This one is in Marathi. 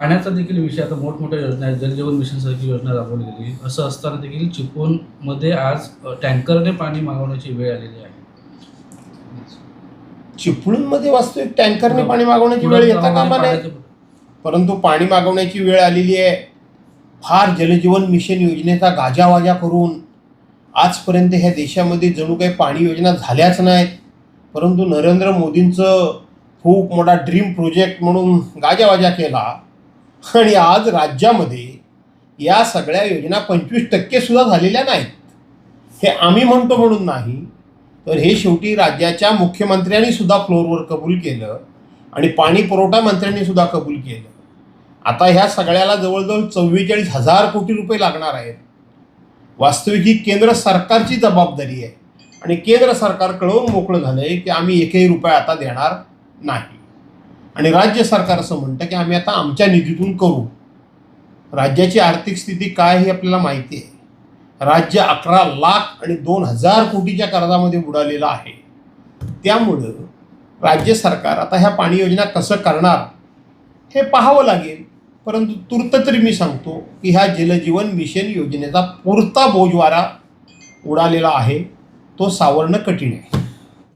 पाण्याचा देखील विषय आता मोठमोठ्या योजना आहेत, जलजीवन मिशनसारखी योजना राबवली गेली. असं असताना देखील चिपळूणमध्ये आज टँकरने पाणी मागवण्याची वेळ आलेली आहे. चिपळूणमध्ये वास्तविक टँकरने पाणी मागवण्याची वेळ येता कामा नये, परंतु पाणी मागवण्याची वेळ आलेली आहे. फार जलजीवन मिशन योजनेचा गाजावाजा करून आजपर्यंत ह्या देशामध्ये जणू काही पाणी योजना झाल्याच नाहीत, परंतु नरेंद्र मोदींचं खूप मोठा ड्रीम प्रोजेक्ट म्हणून गाजावाजा केला आणि आज राज्यामध्ये या सगळ्या योजना 25% सुद्धा झालेल्या नाहीत. हे आम्ही म्हणतो म्हणून नाही, तर हे शेवटी राज्याच्या मुख्यमंत्र्यांनी सुद्धा फ्लोअरवर कबूल केलं आणि पाणी पुरवठा मंत्र्यांनी सुद्धा कबूल केलं. आता ह्या सगळ्याला जवळजवळ 44,000 कोटी रुपये लागणार आहेत. वास्तविक ही केंद्र सरकारची जबाबदारी आहे आणि केंद्र सरकार कळवून मोकळं झालं आहे की आम्ही एकही रुपया आता देणार नाही आणि राज्य सरकार असं म्हणतं की आम्ही आता आमच्या निधीतून करू. राज्याची आर्थिक स्थिती काय ही आपल्याला माहिती आहे. राज्य 11 लाख आणि 2,000 कोटीच्या कर्जामध्ये बुडालेलं आहे. त्यामुळं राज्य सरकार आता ह्या पाणी योजना कसं करणार हे पाहावं लागेल. परंतु तूर्त तरी मी सांगतो की ह्या जलजीवन मिशन योजनेचा पुरता बोजवारा उडालेला आहे, तो सावरणं कठीण आहे.